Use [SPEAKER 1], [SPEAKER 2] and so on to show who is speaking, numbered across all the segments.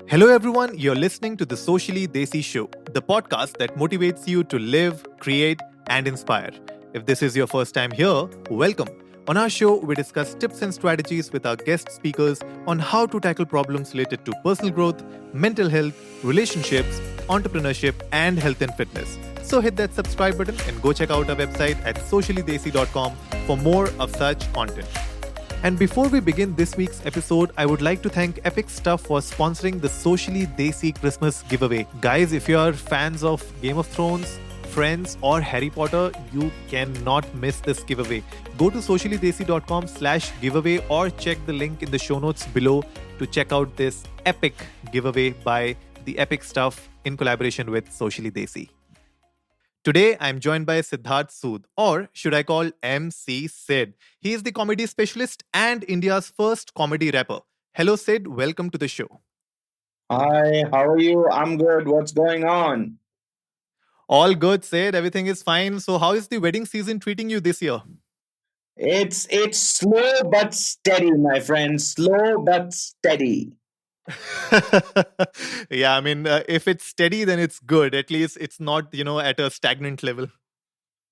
[SPEAKER 1] Hello, everyone. You're listening to the Socially Desi Show, the podcast that motivates you to live, create, and inspire. If this is your first time here, welcome. On our show, we discuss tips and strategies with our guest speakers on how to tackle problems related to personal growth, mental health, relationships, entrepreneurship, and health and fitness. So hit that subscribe button and go check out our website at sociallydesi.com for more of such content. And before we begin this week's episode, I would like to thank EpicStuff for sponsoring the Socially Desi Christmas giveaway. Guys, if you are fans of Game of Thrones, Friends, or Harry Potter, you cannot miss this giveaway. Go to sociallydesi.com/giveaway or check the link in the show notes below to check out this epic giveaway by the EpicStuff in collaboration with Socially Desi. Today, I'm joined by Siddharth Sood, or should I call MC Sid. He is the comedy specialist and India's first comedy rapper. Hello, Sid. Welcome to the show.
[SPEAKER 2] Hi, how are you? I'm good. What's going on?
[SPEAKER 1] All good, Sid. Everything is fine. So, how is the wedding season treating you this year?
[SPEAKER 2] It's slow but steady, my friend. Slow but steady.
[SPEAKER 1] Yeah, I mean, if it's steady, then it's good. At least it's not, at a stagnant level.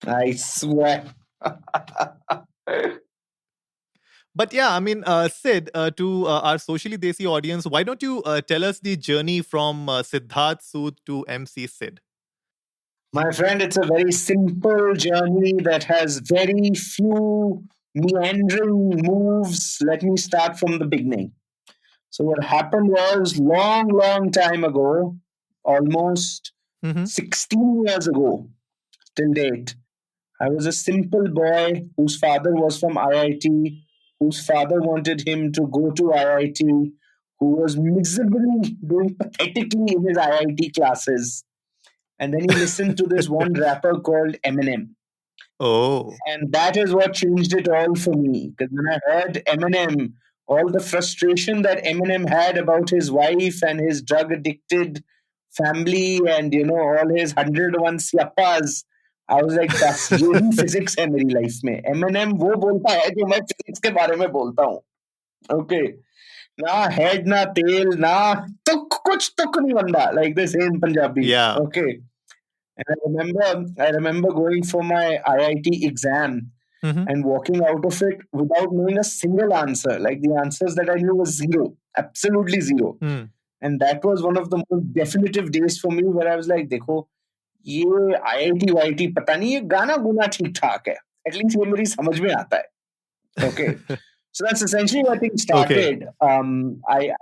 [SPEAKER 2] I swear.
[SPEAKER 1] But yeah, I mean, Sid, to our Socially Desi audience, why don't you tell us the journey from Siddharth Sood to MC Sid?
[SPEAKER 2] My friend, it's a very simple journey that has very few meandering moves. Let me start from the beginning. So what happened was long time ago, almost 16 years ago, till date, I was a simple boy whose father was from IIT, whose father wanted him to go to IIT, who was miserably doing pathetically in his IIT classes. And then he listened to this one rapper called Eminem.
[SPEAKER 1] Oh.
[SPEAKER 2] And that is what changed it all for me. Because when I heard Eminem, all the frustration that Eminem had about his wife and his drug addicted family and, all his 101 siyappas, I was like, बस यही physics है मेरी life में. Eminem वो बोलता है जो मैं physics के बारे में बोलता हूँ. Okay. ना head, ना tail, ना तुक कुछ तुक नहीं बंदा. Like they say in Punjabi.
[SPEAKER 1] Yeah.
[SPEAKER 2] Okay. And I remember going for my IIT exam and walking out of it without knowing a single answer. Like the answers that I knew was zero, absolutely zero. And that was one of the most definitive days for me where I was like, देखो ये IIT YT पता नहीं ये गाना गुना ठीक ठाक है. At least ये मेरी समझ में आता है. Okay. So that's essentially what things started. Okay.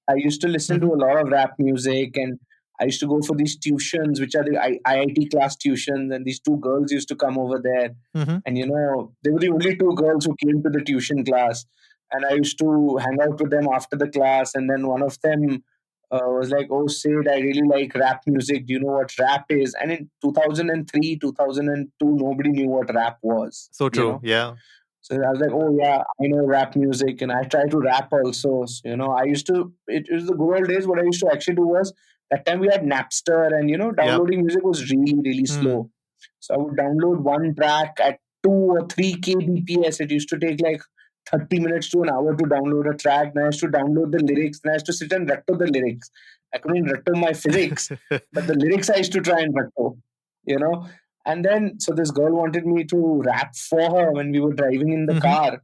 [SPEAKER 2] I used to listen to a lot of rap music, and I used to go for these tuitions, which are the IIT class tuitions, and these two girls used to come over there. And they were the only two girls who came to the tuition class, and I used to hang out with them after the class. And then one of them was like, "Oh, Sid, I really like rap music. Do you know what rap is?" And in 2003, 2002, nobody knew what rap was.
[SPEAKER 1] So true. Yeah.
[SPEAKER 2] So I was like, oh yeah, I know rap music, and I try to rap also. So, I used to. It was the good old days. What I used to actually do was that time we had Napster, and downloading music was really slow. So I would download one track at 2 or 3 kbps. It used to take like 30 minutes to an hour to download a track. Then I used to download the lyrics. Then I used to sit and retto the lyrics. I couldn't retto my physics, but the lyrics I used to try and retto. And then, so this girl wanted me to rap for her when we were driving in the car.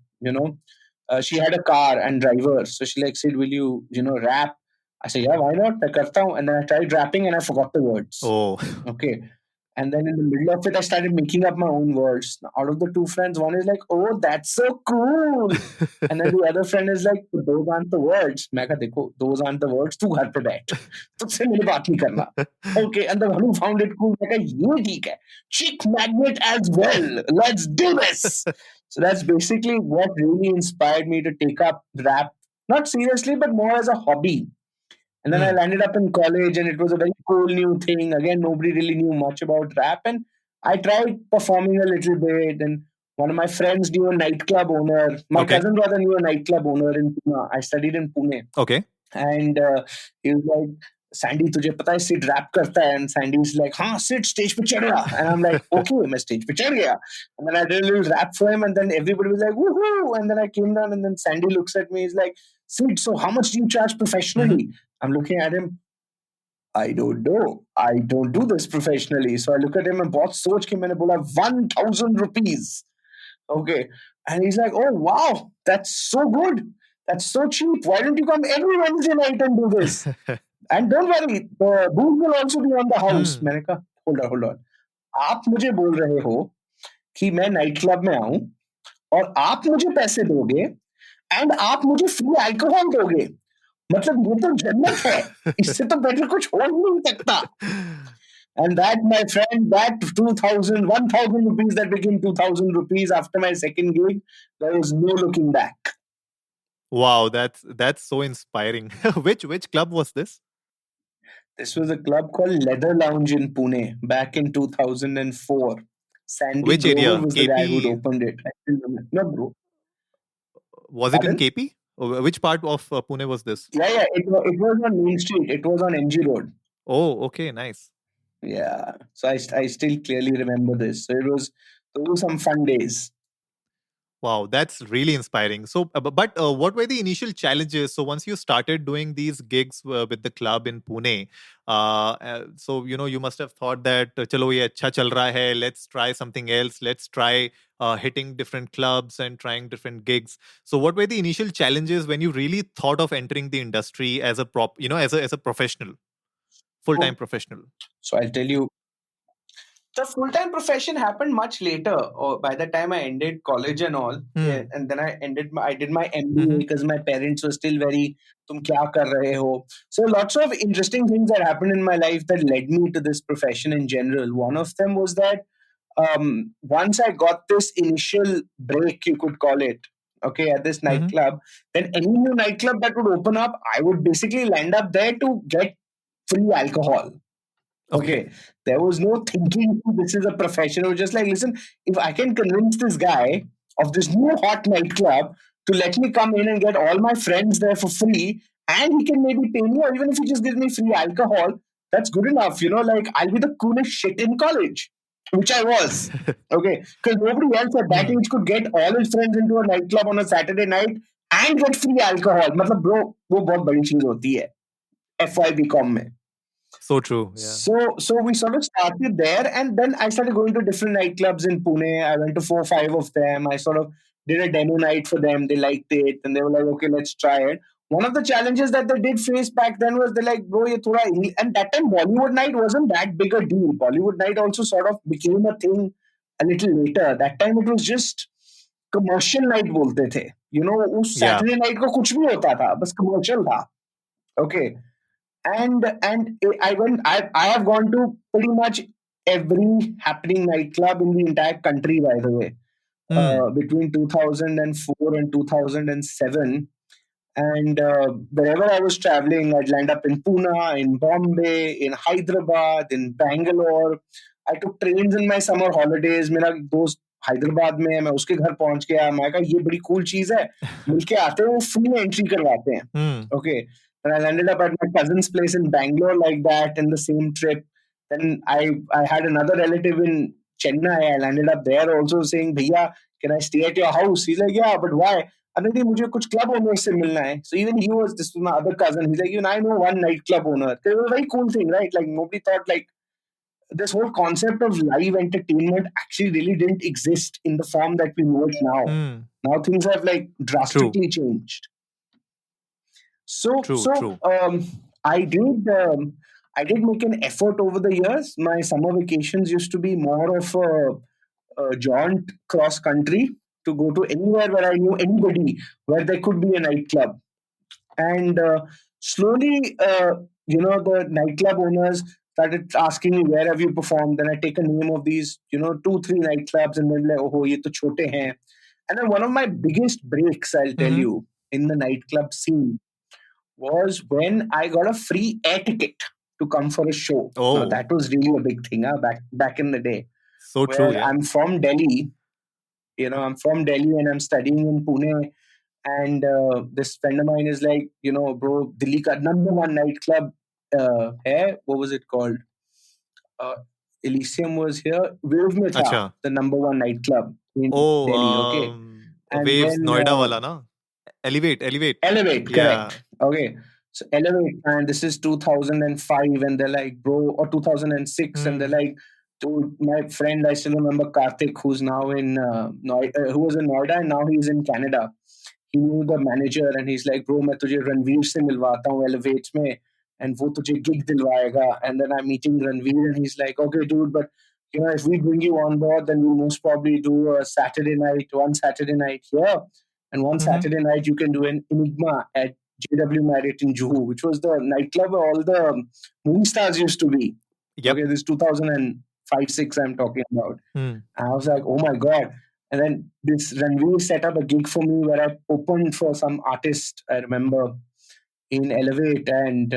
[SPEAKER 2] She had a car and driver. So she like said, will you, rap? I said, yeah, why not? I karta hu. And then I tried rapping and I forgot the words.
[SPEAKER 1] Oh.
[SPEAKER 2] Okay. And then in the middle of it, I started making up my own words. Out of the two friends, one is like, oh, that's so cool. And then the other friend is like, those aren't the words. मैं कहा देखो, those aren't the words. तू घर पे बैठ. तुझसे मेरी बात नहीं करना. Okay. And the one who found it cool, मैं कहा ये ठीक है. Chick magnet as well. Let's do this. So that's basically what really inspired me to take up rap. Not seriously, but more as a hobby. And then I landed up in college, and it was a very cool new thing. Again, nobody really knew much about rap. And I tried performing a little bit. And one of my friends knew a nightclub owner. My cousin brother knew a nightclub owner in Pune. I studied in Pune.
[SPEAKER 1] Okay.
[SPEAKER 2] And he was like, Sandy, तुझे पता है Sid rap करता है? And Sandy's like, हाँ, Sid stage पे चढ़ रहा. And I'm like, okay, मैं stage पे चढ़ गया. And then I did a little rap for him, and then everybody was like, woohoo! And then I came down, and then Sandy looks at me, he's like, Sid, so how much do you charge professionally? I'm looking at him. I don't know. I don't do this professionally. So I look at him and बहुत सोच के मैंने बोला 1,000 rupees. Okay. And he's like, oh, wow, that's so good. That's so cheap. Why don't you come every Wednesday night and do this? And don't worry, the booth will also be on the house. मैंने कहा, hold on. आप मुझे बोल रहे हो कि मैं night club में आऊं और आप मुझे पैसे दोगे एंड आप मुझे फ्री अल्कोहल दोगे मतलब ये तो जन्नत है इससे तो बेटर कुछ हो ही नहीं सकता and that my friend that 2000 1000 rupees that became 2000 rupees after my second gig there was no looking back.
[SPEAKER 1] Wow, that's so inspiring. Which club was this?
[SPEAKER 2] This was a club called Leather Lounge in Pune back in 2004. Sandy
[SPEAKER 1] Which
[SPEAKER 2] Grover
[SPEAKER 1] area?
[SPEAKER 2] was the guy who'd
[SPEAKER 1] KP?
[SPEAKER 2] opened it. I still remember. No, bro.
[SPEAKER 1] Was it in
[SPEAKER 2] Pardon?
[SPEAKER 1] KP? Which part of Pune was this?
[SPEAKER 2] Yeah. It was on Main Street. It was on MG Road.
[SPEAKER 1] Oh, okay, nice.
[SPEAKER 2] Yeah. So I still clearly remember this. So those were some fun days.
[SPEAKER 1] Wow, that's really inspiring. So, but what were the initial challenges? So, once you started doing these gigs with the club in Pune, so you must have thought that chalo ye acha chal raha hai. Let's try something else. Let's try hitting different clubs and trying different gigs. So, what were the initial challenges when you really thought of entering the industry as a as a professional, full-time professional?
[SPEAKER 2] So I'll tell you, the full-time profession happened much later, or by the time I ended college and all. And then I did my MBA because my parents were still very tum kya kar rahe ho. So lots of interesting things that happened in my life that led me to this profession in general. One of them was that once I got this initial break, you could call it, okay, at this nightclub, then any new nightclub that would open up, I would basically land up there to get free alcohol. Okay. There was no thinking this is a profession. It was just like, listen, if I can convince this guy of this new hot nightclub to let me come in and get all my friends there for free, and he can maybe pay me, or even if he just gives me free alcohol, that's good enough. Like I'll be the coolest shit in college, which I was. Okay. Because nobody else at that age could get all his friends into a nightclub on a Saturday night and get free alcohol. मतलब bro, वो बहुत बड़ी चीज होती है FYB com में.
[SPEAKER 1] So true. Yeah.
[SPEAKER 2] So we sort of started there, and then I started going to different nightclubs in Pune. I went to 4 or 5 of them. I sort of did a demo night for them. They liked it, and they were like, "Okay, let's try it." One of the challenges that they did face back then was they're like, "Bro, ye thoda," and that time Bollywood night wasn't that big a deal. Bollywood night also sort of became a thing a little later. That time it was just commercial night बोलते थे. उस Saturday night को कुछ भी होता था, बस commercial था. Okay. And I have gone to pretty much every happening nightclub in the entire country, by the way, between 2004 and 2007. And wherever I was traveling, I'd land up in Pune, in Bombay, in Hyderabad, in Bangalore. I took trains in my summer holidays. मेरा दोस्त हैदराबाद में है, मैं उसके घर पहुंच गया. मैं कहा ये बड़ी cool चीज है, मिलके आते हैं, वो free entry करवाते हैं. Okay. And I landed up at my cousin's place in Bangalore like that in the same trip. Then I had another relative in Chennai. I landed up there also saying, Bhaiya, can I stay at your house? He's like, yeah, but why? अरे नहीं मुझे कुछ club owner से मिलना है. So even he was, this was my other cousin. He's like, I know one nightclub owner. It was a very cool thing, right? Like nobody thought like this whole concept of live entertainment actually really didn't exist in the form that we know it now. Now things have like drastically changed. So I did make an effort over the years. My summer vacations used to be more of a jaunt cross country to go to anywhere where I knew anybody, where there could be a nightclub. And slowly, the nightclub owners started asking me, where have you performed? Then I take a name of these, 2-3 nightclubs, and then like, oh, ye to chote hain. And then one of my biggest breaks, I'll tell you, in the nightclub scene was when I got a free air ticket to come for a show.
[SPEAKER 1] Oh.
[SPEAKER 2] Now, that was really a big thing back in the day.
[SPEAKER 1] So true, yeah.
[SPEAKER 2] I'm from Delhi. I'm from Delhi and I'm studying in Pune. And this friend of mine is like, bro, Delhi ka number one nightclub hai. What was it called? Elysium was here. Wave mein tha, the number one nightclub in Delhi. Okay.
[SPEAKER 1] And Waves, Noida wala na? Elevate.
[SPEAKER 2] Correct. Okay. So Elevate, and this is 2005, and they're like, bro, or 2006, and they're like, dude, my friend, I still remember Karthik, who's now in who was in Noida, and now he's in Canada. He knew the manager, and he's like, bro, मैं तुझे रणवीर से मिलवाता हूँ Elevate में, and वो तुझे gig दिलवाएगा. And then I'm meeting Ranveer, and he's like, okay, dude, but if we bring you on board, then we'll most probably do a one Saturday night here, and one Saturday night you can do an Enigma at JW Marriott in Juhu, which was the nightclub where all the movie stars used to be.
[SPEAKER 1] Yep.
[SPEAKER 2] Okay, this 2005-6 I'm talking about. And I was like, oh my God. And then this Ranveer set up a gig for me where I opened for some artist, I remember, in Elevate. And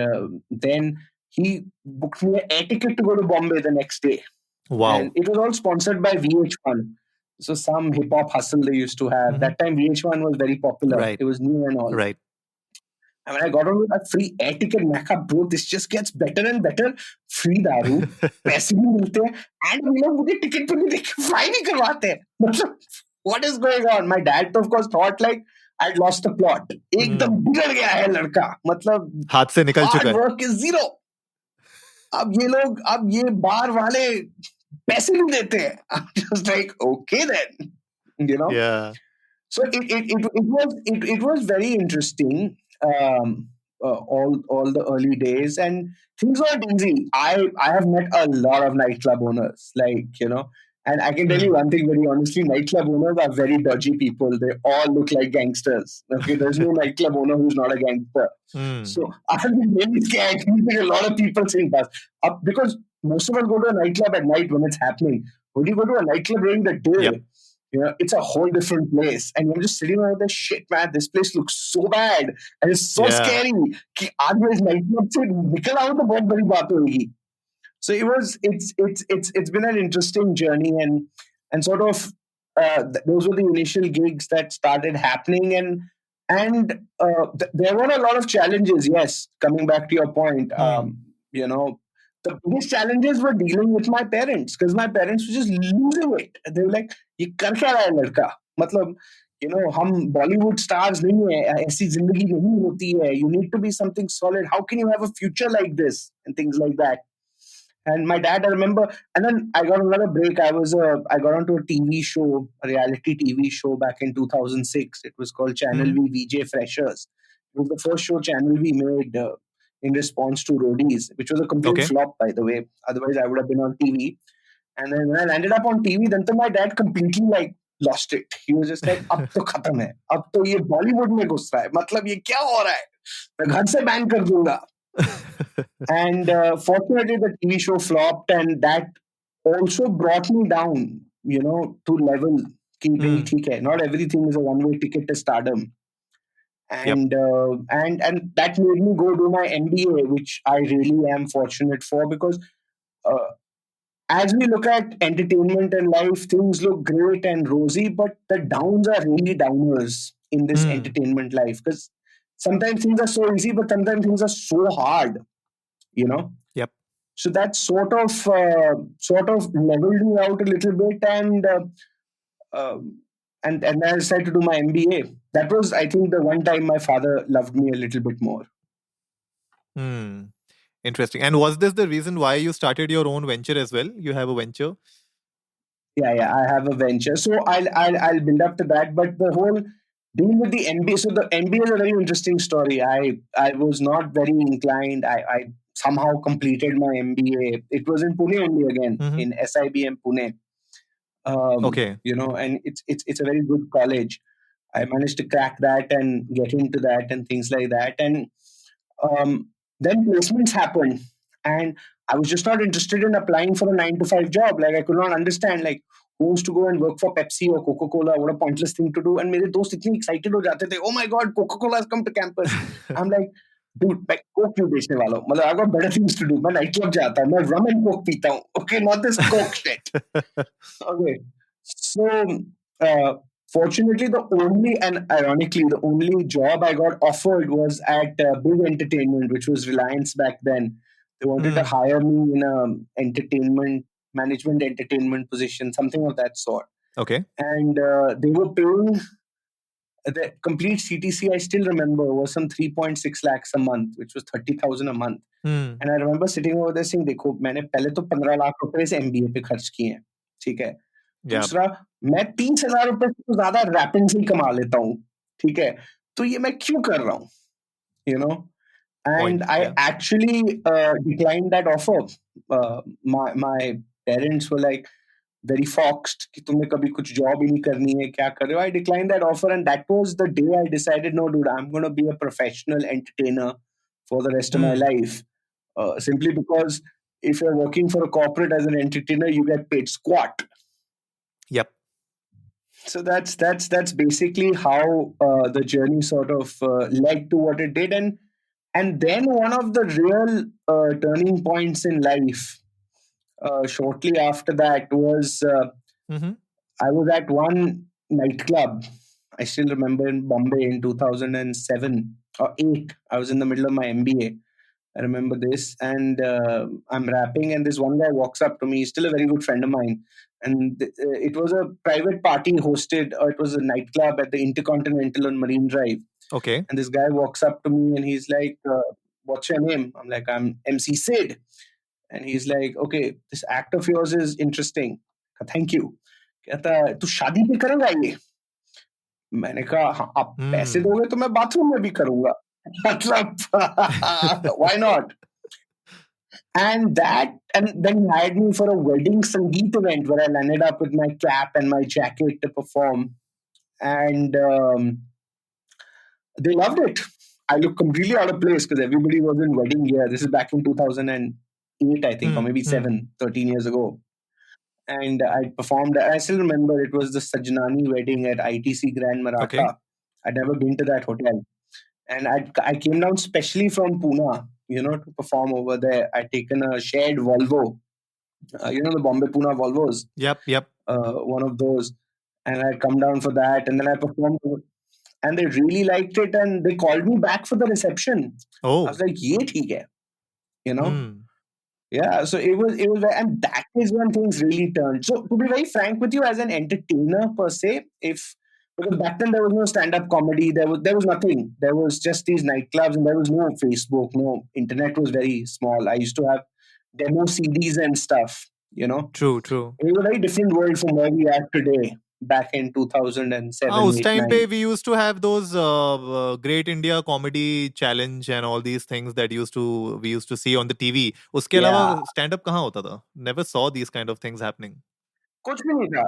[SPEAKER 2] then he booked me an air ticket to go to Bombay the next day.
[SPEAKER 1] Wow.
[SPEAKER 2] And it was all sponsored by VH1. So some hip hop hustle they used to have. That time VH1 was very popular.
[SPEAKER 1] Right.
[SPEAKER 2] It was new and all.
[SPEAKER 1] Right.
[SPEAKER 2] And when I got on with a free air ticket, मैं कहा, bro, this just gets better and better. Free दारू, पैसे भी मिलते हैं, and we लोग मुझे ticket पर भी देख fly भी करवाते हैं. मतलब, what is going on? My dad, of course, thought like I'd lost the plot. एकदम बिगड़ गया है लड़का. मतलब
[SPEAKER 1] हाथ से निकल चुका है.
[SPEAKER 2] Hard work is zero. अब ये बार वाले पैसे नहीं देते हैं. I'm just like, okay then,
[SPEAKER 1] Yeah.
[SPEAKER 2] So it was very interesting. All the early days, and things weren't easy. I have met a lot of nightclub owners, and I can tell you one thing very honestly: nightclub owners are very dodgy people. They all look like gangsters. Okay, there's no nightclub owner who's not a gangster. So I've been really scared. A lot of people saying that because most of us go to a nightclub at night when it's happening. When you go to a nightclub during the day, it's a whole different place. And you're just sitting around there, shit, man, this place looks so bad. And it's so scary. कि आज मैं इस nightclub से निकल आऊँ तो बहुत बड़ी बात होगी. So it's been an interesting journey, and sort of those were the initial gigs that started happening, and there were a lot of challenges. Yes, coming back to your point, the biggest challenges were dealing with my parents, because my parents were just losing it. They were like, "ये कर क्या रहा है लड़का?" मतलब, हम Bollywood stars नहीं है, ऐसी जिंदगी नहीं होती है. You need to be something solid. How can you have a future like this? And things like that. And my dad, I remember, and then I got another break. I got onto a TV show, a reality TV show back in 2006. It was called Channel V VJ Freshers. It was the first show Channel V made in response to Roadies, which was a complete flop, by the way. Otherwise, I would have been on TV. And then when I landed up on TV, then my dad completely lost it. He was just like, अब तो खत्म है, अब तो ये Bollywood में घुस रहा है, मतलब ये क्या हो रहा है, मैं घर से बैन कर दूंगा. And fortunately, the TV show flopped, and that also brought me down, to level. Not everything is a one-way ticket to stardom. And and that made me go do my MBA, which I really am fortunate for, because as we look at entertainment and life, things look great and rosy, but the downs are really downers in this entertainment life, because sometimes things are so easy, but sometimes things are so hard.
[SPEAKER 1] Yep.
[SPEAKER 2] So that sort of leveled me out a little bit, and I decided to do my MBA. That was, I think, the one time my father loved me a little bit more.
[SPEAKER 1] Interesting. And was this the reason why you started your own venture as well? You have a venture?
[SPEAKER 2] Yeah, I have a venture. So I'll build up to that. But the whole deal with the MBA. So the MBA is a very interesting story. I was not very inclined. I somehow completed my MBA. It was in Pune only again, in SIBM Pune. And it's a very good college. I managed to crack that and get into that and things like that. And then placements happened, and I was just not interested in applying for a 9-to-5 job. I could not understand who wants to go and work for Pepsi or Coca-Cola. What a pointless thing to do. And मेरे दोस्त इतने excited हो जाते थे. Oh my God, Coca-Cola has come to campus. I'm like, dude, मैं Coke क्यों बेचने वाला हूँ? मतलब I've got better things to do. मैं nightclub जाता हूँ. मैं rum and Coke पीता हूँ. Okay, not this Coke shit. Okay, so fortunately, ironically, the only job I got offered was at Big Entertainment, which was Reliance back then. They wanted to hire me in a management entertainment position, something of that sort.
[SPEAKER 1] Okay.
[SPEAKER 2] And they were paying The complete CTC, I still remember, was some 3.6 lakhs a month, which was 30,000 a month. And I remember sitting over there saying, देखो मैंने पहले तो 15 लाख रुपए इस MBA पे खर्च किए हैं, ठीक है. दूसरा, मैं 30,000 रुपए से तो ज्यादा रैपिंग से ही कमा लेता हूँ, ठीक है. तो ये मैं क्यों कर रहा हूँ, you know? And I actually declined that offer. My parents were like very foxed कि तुम्हें कभी कुछ job ही नहीं करनी है, क्या कर रहे हो? I declined that offer, and that was the day I decided, no, dude, I'm going to be a professional entertainer for the rest of my life. Simply because if you're working for a corporate as an entertainer, you get paid squat.
[SPEAKER 1] Yep.
[SPEAKER 2] So that's basically how the journey sort of led to what it did, and then one of the real turning points in life shortly after that was I was at one nightclub. I still remember in Bombay in 2007 or 8. I was in the middle of my MBA. I remember this, and I'm rapping, and this one guy walks up to me. He's still a very good friend of mine, and it was a private party hosted, or it was a nightclub at the Intercontinental on Marine Drive.
[SPEAKER 1] Okay.
[SPEAKER 2] And this guy walks up to me, and he's like, "What's your name?" I'm like, "I'm MC Sid," and he's like, "Okay, this act of yours is interesting. Thank you." कहता है, "तू शादी पे करेगा ये?" मैंने कहा, "हाँ, आप पैसे दोगे तो मैं बाथरूम में भी करूंगा." Why not? And then he hired me for a wedding Sangeet event where I landed up with my cap and my jacket to perform. And they loved it. I looked completely out of place because everybody was in wedding gear. This is back in 2008, I think, or maybe 13 years ago. And I performed. I still remember it was the Sajnani wedding at ITC Grand Maratha.
[SPEAKER 1] Okay.
[SPEAKER 2] I'd never been to that hotel. And I came down specially from Pune, to perform over there. I'd taken a shared Volvo, the Bombay-Pune Volvos.
[SPEAKER 1] Yep.
[SPEAKER 2] One of those. And I'd come down for that. And then I performed. And they really liked it. And they called me back for the reception.
[SPEAKER 1] Oh.
[SPEAKER 2] I was like, ye theek hai. Yeah, so it was, and that is when things really turned. So to be very frank with you, as an entertainer per se, because back then there was no stand-up comedy, there was nothing. There was just these nightclubs, and there was no Facebook, no internet was very small. I used to have demo CDs and stuff.
[SPEAKER 1] True.
[SPEAKER 2] It was a very different world from where we are today. Back in 2007.
[SPEAKER 1] उस time पे we used to have those Great India Comedy Challenge and all these things that we used to see on the TV. उसके अलावा stand up कहाँ होता था? Never saw these kind of things happening.
[SPEAKER 2] कुछ भी नहीं था.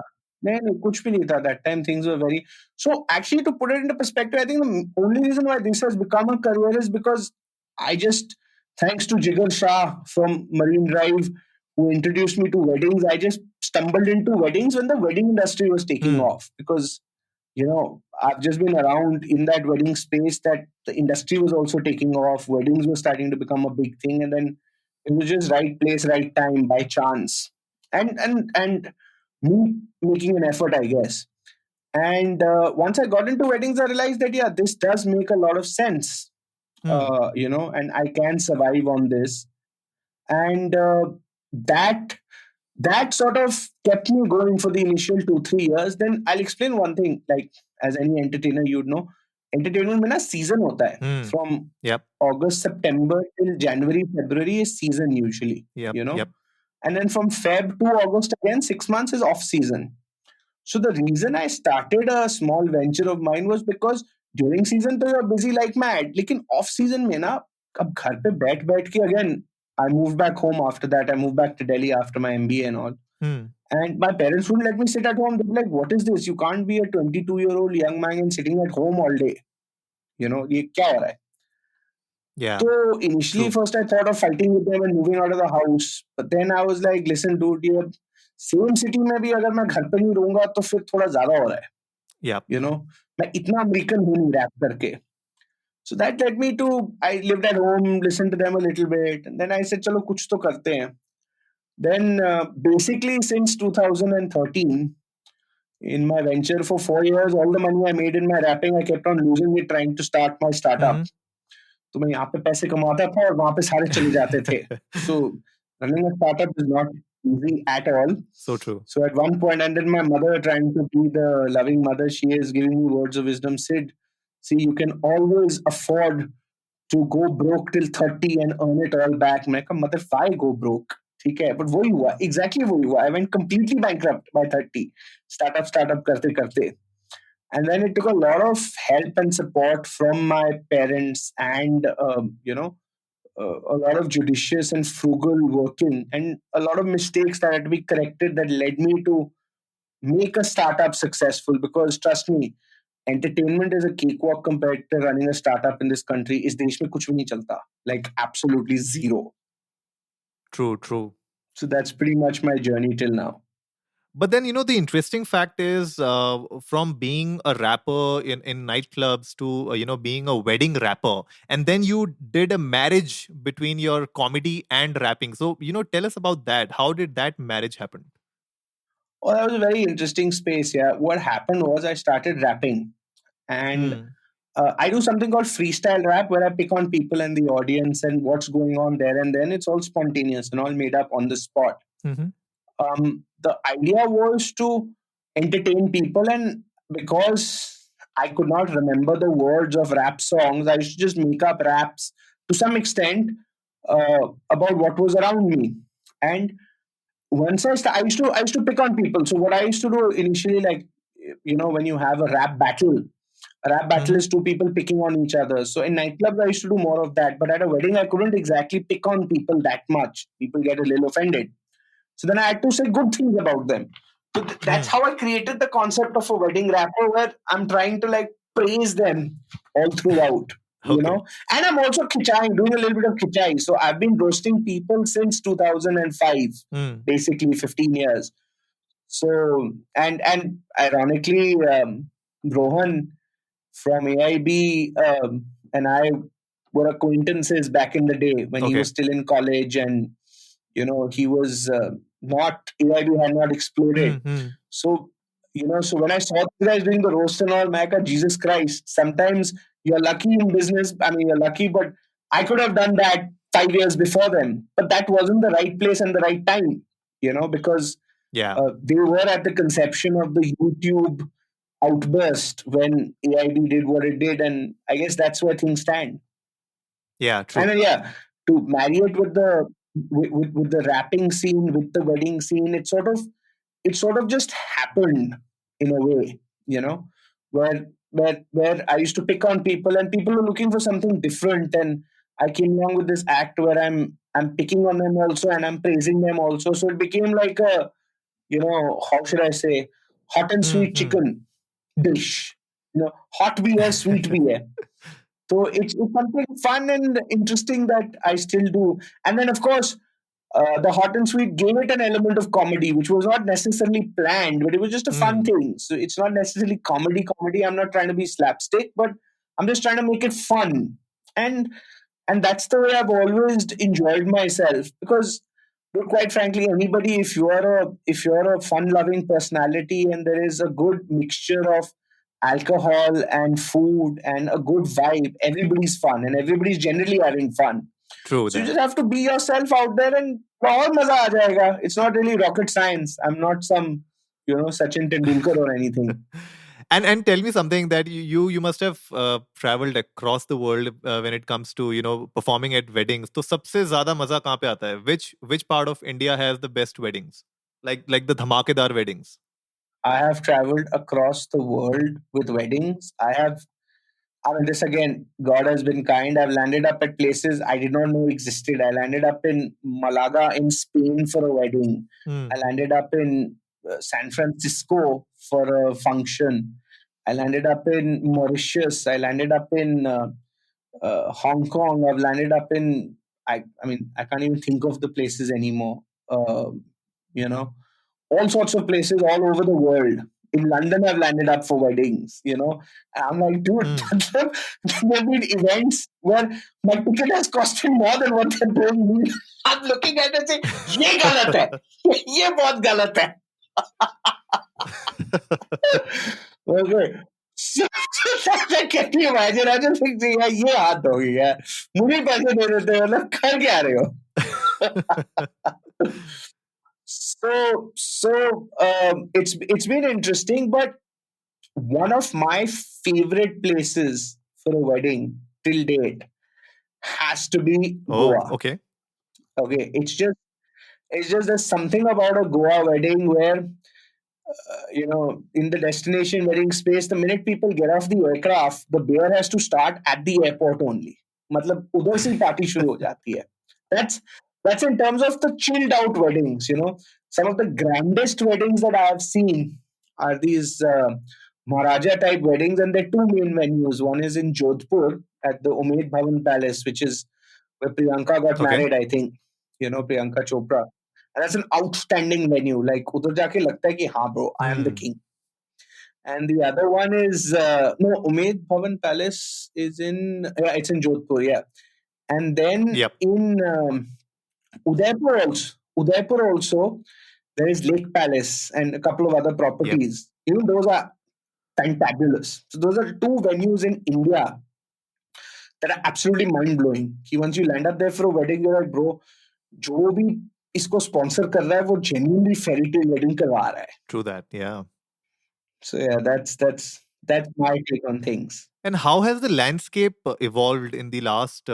[SPEAKER 2] नहीं, कुछ भी नहीं था. That time things were very... So actually, to put it into perspective, I think the only reason why this has become a career is because I just, thanks to Jigar Shah from Marine Drive, who introduced me to weddings, I just stumbled into weddings when the wedding industry was taking off. Because, I've just been around in that wedding space that the industry was also taking off. Weddings were starting to become a big thing. And then it was just right place, right time, by chance. And me making an effort, I guess. And once I got into weddings, I realized that, this does make a lot of sense, and I can survive on this. And that sort of kept me going for the initial 2-3 years. Then I'll explain one thing, like as any entertainer, you'd know, entertainment mein na season hota hai. From August, September till January, February is season usually, And then from Feb to August again, 6 months is off season. So the reason I started a small venture of mine was because during season to you're busy like mad. Lekin off season mein na, ab ghar pe बैठ के again, I moved back home after that. I moved back to Delhi after my MBA and all. And my parents wouldn't let me sit at home. They'd be like, what is this? You can't be a 22-year-old young man and sitting at home all day. Ye kya ho raha hai?
[SPEAKER 1] Yeah.
[SPEAKER 2] So initially, first I thought of fighting with them and moving out of the house. But then I was like, listen, dude, ये same city में भी अगर मैं घर पे नहीं रहूंगा तो फिर थोड़ा ज़्यादा हो रहा है.
[SPEAKER 1] Yeah.
[SPEAKER 2] मैं इतना अमेरिकन हूँ नहीं रैप करके. So that led me to, I lived at home, listened to them a little bit. And then I said, चलो कुछ तो करते हैं. Then basically since 2013, in my venture for 4 years, all the money I made in my rapping, I kept on losing it trying to start my startup. तो मैं यहाँ पे पैसे कमाता था और वहाँ पे सारे चले जाते थे. So running a startup is not easy at all.
[SPEAKER 1] So true.
[SPEAKER 2] So at one point, and then my mother, trying to be the loving mother she is, giving me words of wisdom, Sid, see, you can always afford to go broke till 30 and earn it all back. मैं कहा mother, why go broke? ठीक है, but वही हुआ, exactly वही हुआ. I went completely bankrupt by 30. Startup करते करते. And then it took a lot of help and support from my parents and, a lot of judicious and frugal working and a lot of mistakes that had to be corrected that led me to make a startup successful. Because trust me, entertainment is a cakewalk compared to running a startup in this country. इस देश में कुछ भी नहीं चलता, like absolutely zero.
[SPEAKER 1] True.
[SPEAKER 2] So that's pretty much my journey till now.
[SPEAKER 1] But then, the interesting fact is from being a rapper in nightclubs to, being a wedding rapper. And then you did a marriage between your comedy and rapping. So, tell us about that. How did that marriage happen?
[SPEAKER 2] Well, that was a very interesting space. Yeah. What happened was I started rapping. And I do something called freestyle rap where I pick on people and the audience and what's going on there. And then it's all spontaneous and all made up on the spot.
[SPEAKER 1] Mm-hmm.
[SPEAKER 2] The idea was to entertain people, and because I could not remember the words of rap songs, I used to just make up raps to some extent about what was around me. And once I used to pick on people. So what I used to do initially, like, when you have a rap battle is two people picking on each other. So in nightclubs, I used to do more of that. But at a wedding, I couldn't exactly pick on people that much. People get a little offended. So then I had to say good things about them. So that's how I created the concept of a wedding rapper, where I'm trying to like praise them all throughout.
[SPEAKER 1] Okay.
[SPEAKER 2] And I'm also doing a little bit of khichai. So I've been roasting people since 2005, basically 15 years. So and ironically, Rohan from AIB and I were acquaintances back in the day when he was still in college, and he was not, AIB had not exploded. So so when I saw you guys doing the roast and all, Mecca, Jesus Christ, sometimes you're lucky in business. I mean, you're lucky, but I could have done that 5 years before them. But that wasn't the right place and the right time, because they were at the conception of the YouTube outburst when AIB did what it did. And I guess that's where things stand.
[SPEAKER 1] Yeah, true.
[SPEAKER 2] And to marry it with the rapping scene, with the wedding scene, it sort of just happened in a way, where I used to pick on people and people were looking for something different, and I came along with this act where I'm picking on them also and I'm praising them also. So it became like a, how should I say, hot and sweet chicken dish. Hot beer, sweet beer. So it's something fun and interesting that I still do. And then, of course, the hot and sweet gave it an element of comedy, which was not necessarily planned, but it was just a fun thing. So it's not necessarily comedy. I'm not trying to be slapstick, but I'm just trying to make it fun. And that's the way I've always enjoyed myself. Because, quite frankly, anybody, if you're a fun-loving personality and there is a good mixture of alcohol and food and a good vibe, everybody's fun and everybody's generally having fun.
[SPEAKER 1] True.
[SPEAKER 2] So you just have to be yourself out there and all maza aa jayega. It's not really rocket science. I'm not some, Sachin Tendulkar or anything.
[SPEAKER 1] And tell me something that you must have traveled across the world when it comes to performing at weddings. So सबसे ज़्यादा मजा कहाँ पे आता है? Which part of India has the best weddings? Like the dhamakedar weddings.
[SPEAKER 2] I have traveled across the world with weddings. This again, God has been kind. I've landed up at places I did not know existed. I landed up in Malaga in Spain for a wedding. I landed up in San Francisco for a function. I landed up in Mauritius. I landed up in Hong Kong. I've landed up in, I can't even think of the places anymore. All sorts of places all over the world. In London, I've landed up for weddings, And I'm like, dude, there have been events where my ticket has costed more than what they're paying me. I'm looking at it and saying, ye galat hai. Ye bahut galat hai. Okay. So can you imagine? I just think, ye haat ho gayi hai. Mujhe paise de dete ho, matlab kar kya rahe ho? It's been interesting, but one of my favorite places for a wedding till date has to be
[SPEAKER 1] Oh,
[SPEAKER 2] Goa.
[SPEAKER 1] okay.
[SPEAKER 2] Okay, it's just there's something about a Goa wedding where in the destination wedding space, the minute people get off the aircraft, the beer has to start at the airport only. मतलब उधर से ही party शुरू हो जाती है. That's that's in terms of the chilled out weddings. Some of the grandest weddings that I have seen are these Maharaja type weddings, and there are two main venues. One is in Jodhpur at the Umaid Bhavan Palace, which is where Priyanka got
[SPEAKER 1] Okay.
[SPEAKER 2] married, I think. Priyanka Chopra. And that's an outstanding venue. Like, उधर जाके लगता है कि हाँ bro, I am the king. And the other one is no, Umaid Bhavan Palace is it's in Jodhpur, yeah. And then
[SPEAKER 1] Yep.
[SPEAKER 2] in Udaipur also, there is Lake Palace and a couple of other properties. Even those are fantabulous. So those are two venues in India that are absolutely mind blowing. Once you land up there for a wedding, you're like, bro, जो भी इसको sponsor कर रहा है वो genuinely fairy tale wedding करवा रहा है.
[SPEAKER 1] True that. Yeah.
[SPEAKER 2] So yeah, that's my take on things.
[SPEAKER 1] And how has the landscape evolved in the last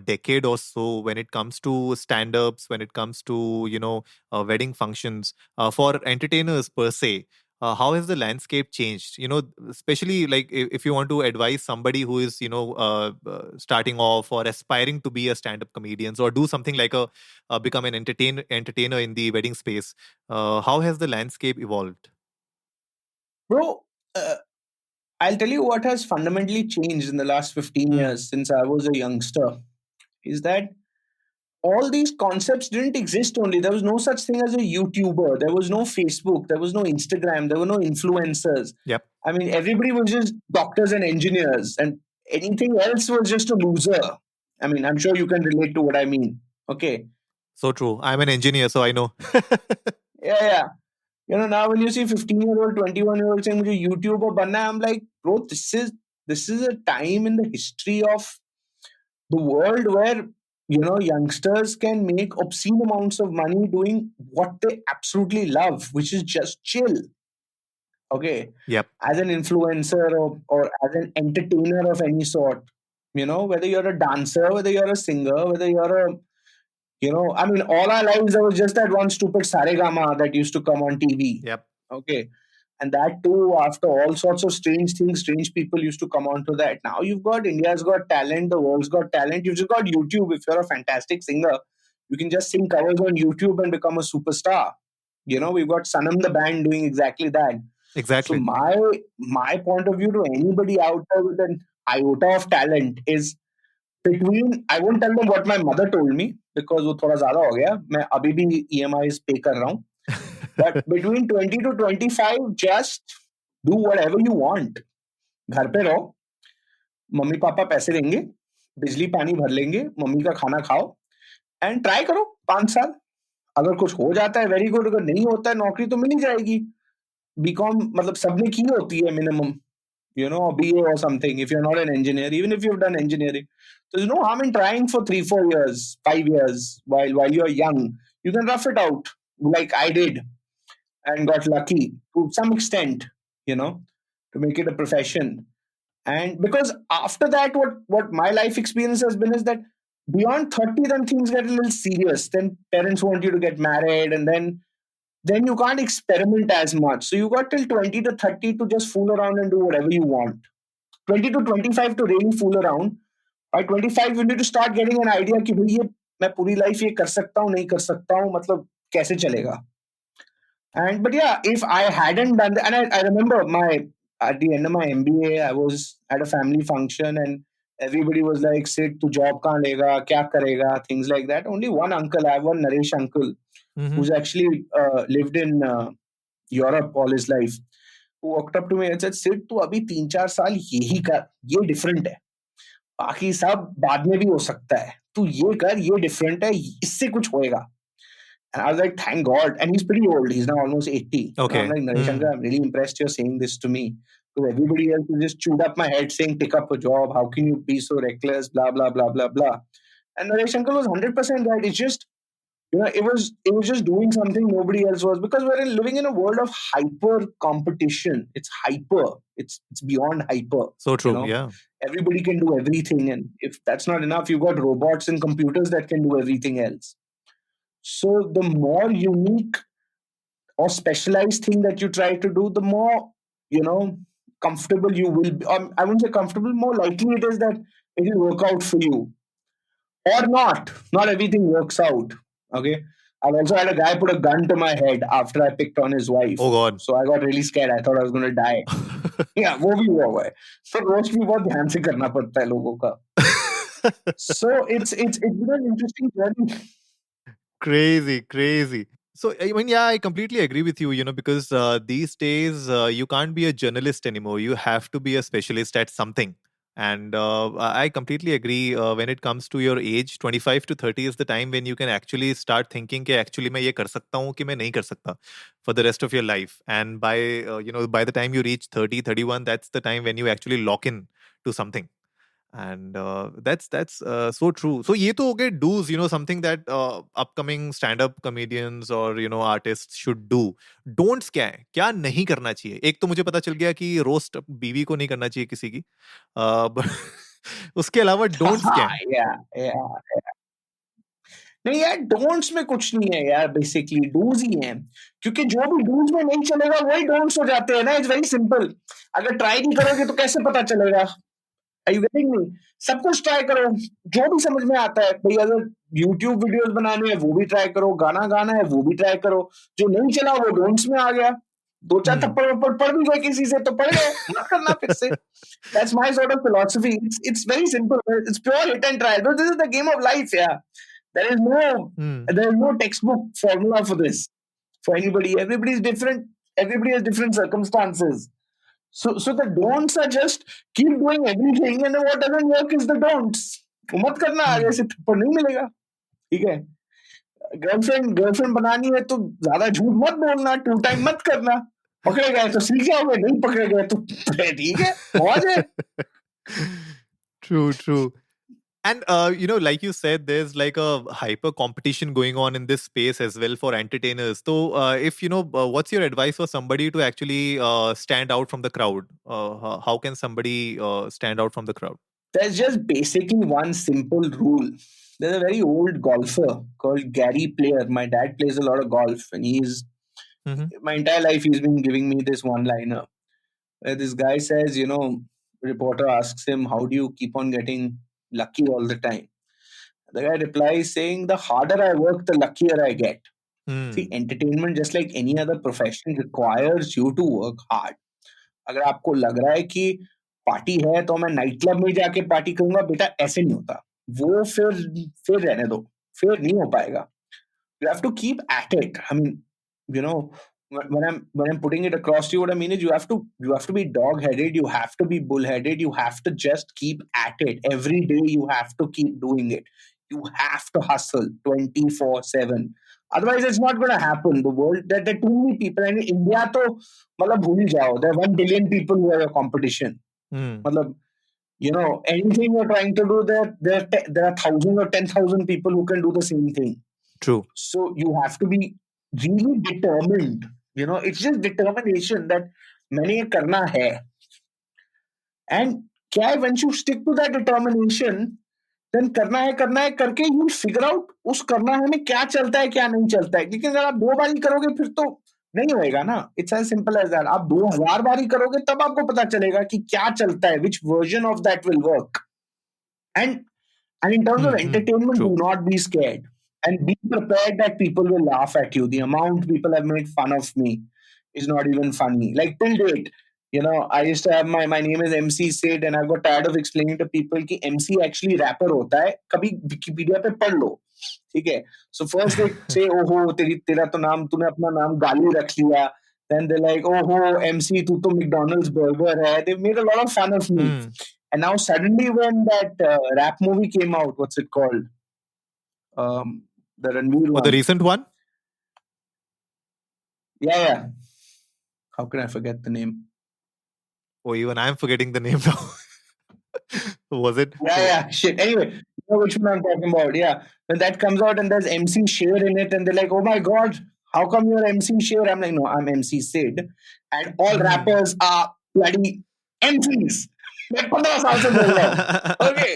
[SPEAKER 1] decade or so when it comes to stand-ups, when it comes to wedding functions for entertainers per se? How has the landscape changed? Especially like if you want to advise somebody who is starting off or aspiring to be a stand-up comedian or do something like become an entertainer in the wedding space. How has the landscape evolved?
[SPEAKER 2] Bro, I'll tell you what has fundamentally changed in the last 15 years since I was a youngster is that all these concepts didn't exist only. There was no such thing as a YouTuber. There was no Facebook. There was no Instagram. There were no influencers.
[SPEAKER 1] Yep.
[SPEAKER 2] I mean, everybody was just doctors and engineers, and anything else was just a loser. I mean, I'm sure you can relate to what I mean. Okay.
[SPEAKER 1] So true. I'm an engineer, so I know.
[SPEAKER 2] Yeah. Now when you see 15-year-old, 21-year-old saying मुझे YouTuber बनना है, I'm like, bro, this is a time in the history of the world where youngsters can make obscene amounts of money doing what they absolutely love, which is just chill. Okay.
[SPEAKER 1] Yep.
[SPEAKER 2] As an influencer or as an entertainer of any sort, whether you're a dancer, whether you're a singer, whether you're I mean, all our lives there was just that one stupid Saregama that used to come on TV.
[SPEAKER 1] Yep.
[SPEAKER 2] Okay. And that too, after all sorts of strange things, strange people used to come onto that. Now you've got India's got talent, the world's got talent. You've just got YouTube. If you're a fantastic singer, you can just sing covers on YouTube and become a superstar. We've got Sanam the band doing exactly that.
[SPEAKER 1] Exactly.
[SPEAKER 2] So my point of view to anybody out there with an iota of talent is I won't tell them what my mother told me because वो थोड़ा ज़्यादा हो गया. मैं अभी भी EMIs pay कर रहा हूँ. But between 20 to 25, just do whatever you want. घर पे रहो, मम्मी पापा पैसे देंगे, बिजली पानी भर लेंगे, मम्मी का खाना खाओ एंड ट्राई करो 5 साल. अगर कुछ हो जाता है वेरी गुड, अगर नहीं होता है नौकरी तो मिल ही जाएगी. बीकॉम मतलब सबने की होती है minimum, BA or something if you're not an engineer, even if you've done engineering. So there's no harm in trying for 3-4 years, 5 years while you're young. You can rough it out like I did and got lucky to some extent, to make it a profession. And because after that, what my life experience has been is that beyond 30, then things get a little serious. Then parents want you to get married, and then you can't experiment as much. So you got till 20 to 30 to just fool around and do whatever you want. 20 to 25 to really fool around. By 25, you need to start getting an idea कि भाई ये मैं पूरी life ये कर सकता हूँ नहीं कर सकता हूँ, मतलब कैसे चलेगा. But yeah, if I hadn't done that, and I remember at the end of my MBA, I was at a family function and everybody was like, Sid, tu job kahan lega, kya karega, things like that. Only one uncle, I have one Naresh uncle, who's actually lived in Europe all his life, who walked up to me and said, Sid, tu abhi 3-4 साल यही कर, ये different है. बाकी सब बाद में भी हो सकता है. तू ये कर, ये different है, इससे कुछ होएगा. And I was like, thank God. And he's pretty old. He's now almost 80.
[SPEAKER 1] Okay.
[SPEAKER 2] And I'm like, Naresh Shankar, I'm really impressed you're saying this to me. Because everybody else is just chewed up my head saying, pick up a job. How can you be so reckless? Blah, blah, blah, blah, blah. And Naresh Shankar was 100% right. It's just, it was just doing something nobody else was, because we're living in a world of hyper competition. It's hyper. It's beyond hyper.
[SPEAKER 1] So true. Yeah.
[SPEAKER 2] Everybody can do everything, and if that's not enough, you've got robots and computers that can do everything else. So the more unique or specialized thing that you try to do, the more comfortable you will be. I wouldn't say comfortable, more likely it is that it will work out for you, or not. Not everything works out. Okay. I've also had a guy put a gun to my head after I picked on his wife.
[SPEAKER 1] Oh God.
[SPEAKER 2] So I got really scared. I thought I was going to die. Yeah, वो भी हुआ है. So roast भी बहुत ध्यान से करना पड़ता है लोगों का. So it's been an interesting journey.
[SPEAKER 1] Crazy. So, I mean, yeah, I completely agree with you, because these days you can't be a journalist anymore. You have to be a specialist at something. And I completely agree when it comes to your age, 25 to 30 is the time when you can actually start thinking कि actually मैं ये कर सकता हूँ कि मैं नहीं कर सकता for the rest of your life. And by the time you reach 30, 31, that's the time when you actually lock in to something. And that's so true. So ये तो हो गए do's, something that upcoming stand-up comedians or artists should do. Don'ts क्या है, क्या नहीं करना चाहिए? एक तो मुझे पता चल गया कि रोस्ट बीवी को नहीं करना चाहिए किसी की, but उसके अलावा don'ts क्या है?
[SPEAKER 2] Yeah. नहीं यार, डोंट्स में कुछ नहीं है यार, बेसिकली डूज ही हैं, क्योंकि जो भी डूज में नहीं चलेगा वही डोंट्स हो जाते हैं ना. It's very simple. अगर ट्राई नहीं करोगे तो कैसे पता चलेगा? Are you getting me? सब कुछ ट्राई करो, जो भी समझ में आता है भाई. अगर YouTube वीडियोस बनाने हैं वो भी ट्राई करो, गाना गाना है वो भी ट्राई करो. जो नहीं चला वो डोंट्स में आ गया. दो चार थप्पड़ पढ़ भी गए किसी से तो पढ़ गए, मत करना फिर से. That's my sort of philosophy. It's very simple. It's pure hit and try. But this is the game of life, yeah. There is no textbook formula for this for anybody. Everybody is different. Everybody has different circumstances. So the don'ts are just keep doing everything, and then what doesn't work is the don'ts. मत करना, आगे से थप्पड़ नहीं मिलेगा. ठीक है. Girlfriend बनानी है तो ज्यादा झूठ मत बोलना, 2 टाइम मत करना. पकड़े गए तो सीख जाओगे, नहीं पकड़े गए तो ठीक है, मौज है.
[SPEAKER 1] True. And like you said, there's like a hyper competition going on in this space as well for entertainers. So if what's your advice for somebody to actually stand out from the crowd? How can somebody stand out from the crowd?
[SPEAKER 2] There's just basically one simple rule. There's a very old golfer called Gary Player. My dad plays a lot of golf, and my entire life he's been giving me this one-liner. Where this guy says, reporter asks him, how do you keep on getting lucky all the time? The guy replies saying, the harder I work, the luckier I get. See, entertainment, just like any other profession, requires you to work hard. अगर आपको लग रहा है कि party है तो मैं night club में जाके पार्टी करूंगा, बेटा ऐसे नहीं होता. वो फिर रहने दो, फिर नहीं हो पाएगा. You have to keep at it. I mean, when I'm putting it across to you, what I mean is you have to be dog-headed, you have to be bull-headed, you have to just keep at it. Every day you have to keep doing it. You have to hustle 24/7. Otherwise, it's not going to happen. The world, there are too many people. And India, to, matlab, bhul jao. There are 1 billion people who are a competition. Matlab, anything you're trying to do, there are 1,000 or 10,000 people who can do the same thing.
[SPEAKER 1] True.
[SPEAKER 2] So you have to be really determined. It's just determination that मैंने ये करना है. And क्या है, once you stick to that determination, then करना है करके you will figure out उस करना है में क्या चलता है क्या नहीं चलता है. लेकिन अगर आप 2 बार ही करोगे फिर तो नहीं होएगा ना. It's as simple as that. आप 2000 बार ही करोगे तब आपको पता चलेगा कि क्या चलता है, which version of that will work. And in terms of entertainment,
[SPEAKER 1] True.
[SPEAKER 2] do not be scared. And be prepared that people will laugh at you. The amount people have made fun of me is not even funny. Like till date, I used to have my name is MC Sid, and I got tired of explaining to people कि MC actually rapper होता है. कभी Wikipedia पे पढ़ लो. ठीक है. So first they say, oh तेरा तो नाम, तूने अपना नाम गाली रख लिया. Then they're like, oh MC, तू तो McDonald's burger है. They've made a lot of fun of me. And now suddenly when that rap movie came out, what's it called? The Ranveer one.
[SPEAKER 1] The recent one?
[SPEAKER 2] Yeah. How can I forget the name?
[SPEAKER 1] Oh, even I'm forgetting the name now. Was it?
[SPEAKER 2] Yeah, shit. Anyway, you know which one I'm talking about. Yeah. When that comes out and there's MC Share in it, and they're like, oh my God, how come you're MC Share? I'm like, no, I'm MC Sid. And all rappers are bloody MCs. मैं 15 साल से बोल रहा हूँ. Okay.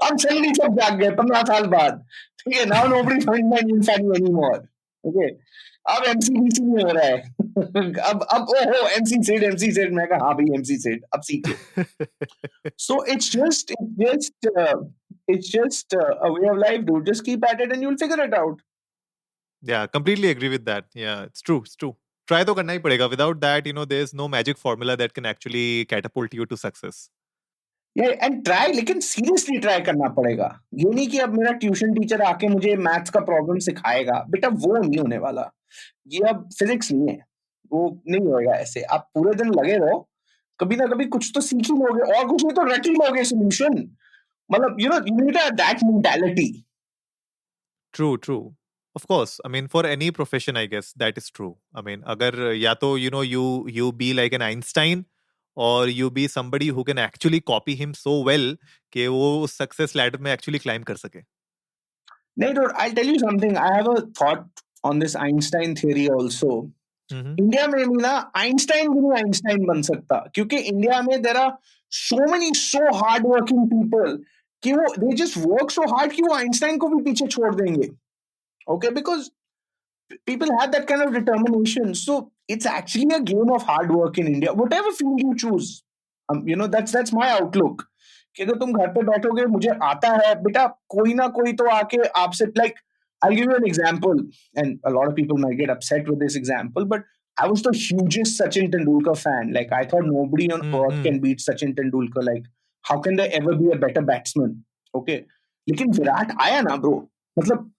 [SPEAKER 2] अब salary सब जाग गए 15 साल बाद. ठीक है. Now nobody finds my new funny anymore. Okay. अब MCDC में हो रहा है. अब ओहो MC Sid मैं कहा हाँ भाई MC Sid अब सीख लो. So it's just a way of life, dude. Just keep at it and you'll figure it out.
[SPEAKER 1] Yeah, completely agree with that. Yeah, it's true. It's true. Try to karna hi padega. Without that, there's no magic formula that can actually catapult you to success.
[SPEAKER 2] Yeah, and try, लेकिन seriously try करना पड़ेगा. ये नहीं कि अब मेरा tuition teacher आके मुझे मैथ्स का प्रॉब्लम सिखाएगा. बेटा वो नहीं होने वाला. ये अब फिजिक्स नहीं है. वो नहीं होएगा ऐसे. आप पूरे दिन लगे रहो. कभी ना कभी कुछ तो सीख ही लोगे और कुछ नहीं तो रट ही लोगे solution. मतलब you need that mentality.
[SPEAKER 1] True. Of course. I mean, for any profession, I guess that is true. I mean, agar ya to you be like an Einstein, or you be somebody who can actually copy him so well कि वो success ladder में actually climb कर सके.
[SPEAKER 2] No, dude, I'll tell you something. I have a thought on this Einstein theory also. India में भी ना Einstein भी नहीं आइंस्टाइन बन सकता क्योंकि इंडिया में there are so many so hard working people कि वो they just work so hard कि वो आइंस्टाइन को भी पीछे छोड़ देंगे. Okay because people have that kind of determination. So it's actually a game of hard work in India. Whatever field you choose, that's my outlook. कि अगर तुम घर पे बैठोगे मुझे आता है बेटा कोई ना कोई तो आके आपसे like I'll give you an example, and a lot of people might get upset with this example, but I was the hugest Sachin Tendulkar fan. Like I thought nobody on earth can beat Sachin Tendulkar. Like how can there ever be a better batsman? Okay, लेकिन विराट आया ना bro. मतलब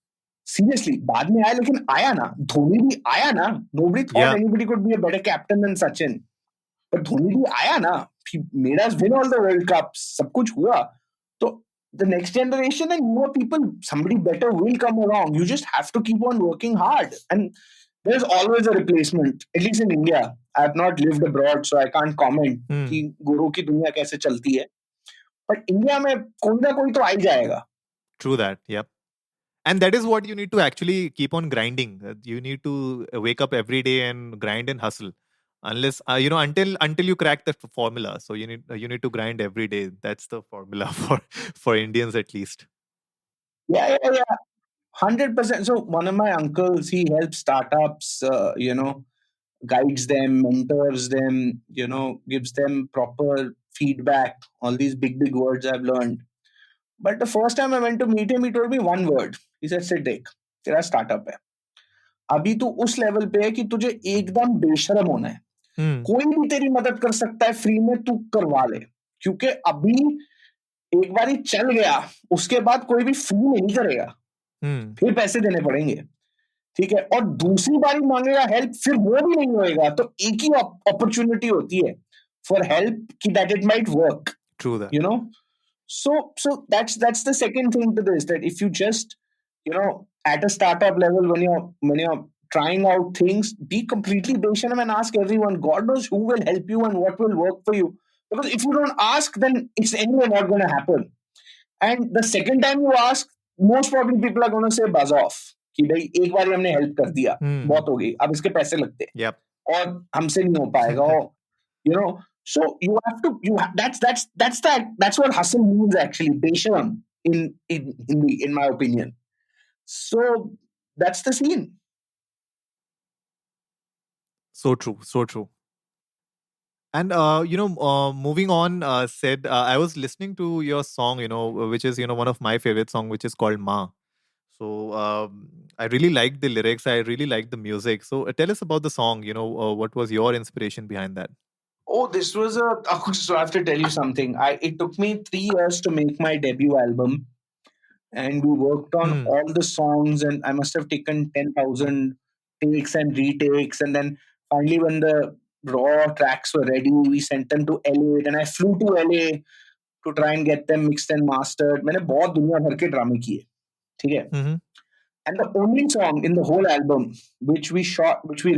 [SPEAKER 2] seriously बाद में आया लेकिन आया ना. धोनी भी आया ना. Nobody thought anybody could be a better captain than Sachin. But Dhoni भी आया ना. He made us win all the World Cups. सब कुछ हुआ. तो the next generation and newer people, somebody better will come along. You just have to keep on working hard. And there's always a replacement, at least in India. I have not lived abroad, so I can't comment कि गुरु की दुनिया कैसे चलती है. But India में कोई ना कोई तो आ ही जाएगा.
[SPEAKER 1] True that, yep. And that is what you need to actually keep on grinding. You need to wake up every day and grind and hustle. Unless until you crack the formula, so you need to grind every day. That's the formula for Indians at least.
[SPEAKER 2] Yeah, 100%. So one of my uncles, he helps startups, guides them, mentors them, gives them proper feedback. All these big words I've learned. But the first time I went to meet him, he told me one word. He said, "Sid, देख, तेरा startup है. अभी तू उस level पे है कि तुझे एकदम बेशरम होना है. कोई भी तेरी मदद कर सकता है फ्री में, तू करवा ले. क्योंकि अभी एक बार ही चल गया, उसके बाद कोई भी फ्री में नहीं करेगा. फिर पैसे देने पड़ेंगे. ठीक है. और दूसरी बारी मांगेगा हेल्प, फिर वो भी नहीं होएगा. तो एक ही अपॉर्चुनिटी होती है फॉर हेल्प कि that it might work.
[SPEAKER 1] True that.
[SPEAKER 2] So that's the second thing to this, that if you just at a startup level when you're trying out things, be completely patient and ask everyone. God knows who will help you and what will work for you, because if you don't ask then it's anyway not going to happen. And the second time you ask, most probably people are going to say buzz off कि भाई एक बार हमने help कर दिया, बहुत हो गई, अब इसके पैसे लगते हैं और हमसे नहीं हो पाएगा. So you have to that's what hustle means actually, patient in my opinion. So that's the scene.
[SPEAKER 1] So true. And moving on, Sid, I was listening to your song, which is one of my favorite song, which is called Ma. So I really liked the lyrics. I really liked the music. So tell us about the song. What was your inspiration behind that?
[SPEAKER 2] Oh, this was so I have to tell you something. It took me 3 years to make my debut album, and we worked on all the songs, and I must have taken 10,000 takes and retakes, and then finally when the raw tracks were ready, we sent them to LA, and I flew to LA to try and get them mixed and mastered. मैंने बहुत दुनिया भर के ड्रामे किए, ठीक है? And the only song in the whole album which we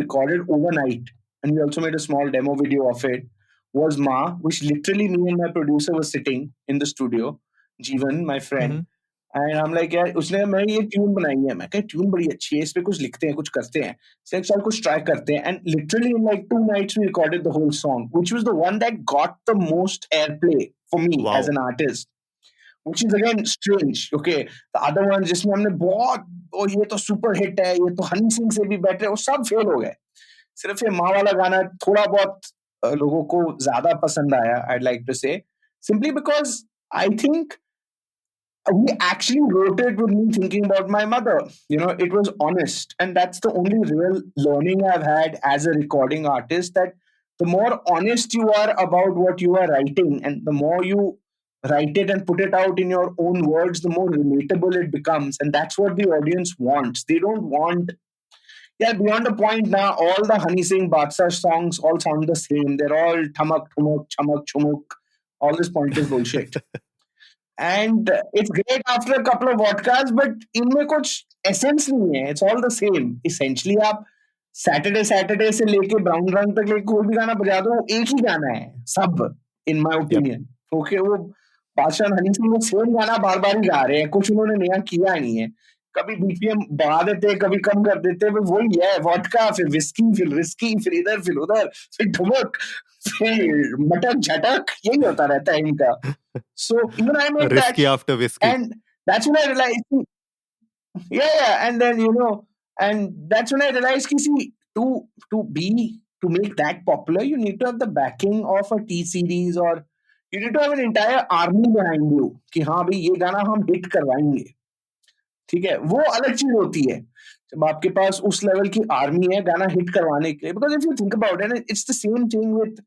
[SPEAKER 2] recorded overnight, and we also made a small demo video of it, was Ma, which literally me and my producer were sitting in the studio, Jeevan, my friend. And I'm like, यार उसने मैंने ये tune बनाई है, मैं कहा tune बड़ी अच्छी है, इस पे कुछ लिखते हैं, कुछ करते हैं, चल कुछ ट्राई करते हैं. And literally in like 2 nights we recorded the whole song, which was the one that got the most airplay for me as an artist, which is again strange. Okay, the other ones जिसमें हमने बहुत ये तो super hit है, ये तो हनी सिंह से भी बेटर है, वो सब फेल हो गए. सिर्फ ये माँ वाला गाना थोड़ा बहुत लोगों को ज्यादा पसंद आया, I'd like to say, simply because I think we actually wrote it with me thinking about my mother. It was honest. And that's the only real learning I've had as a recording artist, that the more honest you are about what you are writing, and the more you write it and put it out in your own words, the more relatable it becomes. And that's what the audience wants. They don't want, beyond a point now, all the Honey Singh Badshah songs all sound the same. They're all tamak, tumuk, chamak, chumuk, all this pointless bullshit. And it's great after a couple of vodkas, but इनमें कुछ essence नहीं है. It's all the same. Essentially आप Saturday से लेके Brown Run तक लेके कोई भी गाना बजा दो, एक ही गाना है सब, in my opinion. Okay, वो बादशाह हनी सिंह वो सेम गाना बार बार ही गा रहे हैं, कुछ उन्होंने नया किया नहीं है. कभी बीपीएम बढ़ा देते, कभी कम कर देते, बस वही है, वोडका, फिर विस्की, फिर रिस्की, फिर इधर, फिर उधर, फिर ठुमक, फिर मटक झटक, यही होता रहता है इनका. So even I made
[SPEAKER 1] risky
[SPEAKER 2] that,
[SPEAKER 1] after whiskey,
[SPEAKER 2] and that's when I realized, and then and that's when I realized, see, to make that popular, you need to have the backing of a T series, or you need to have an entire army behind you. कि हाँ भाई ये गाना हम hit करवाएंगे, ठीक है, वो अलग चीज होती है जब आपके पास उस लेवल की आर्मी है गाना हिट करवाने के लिए. Because if you think about it, it's the same thing with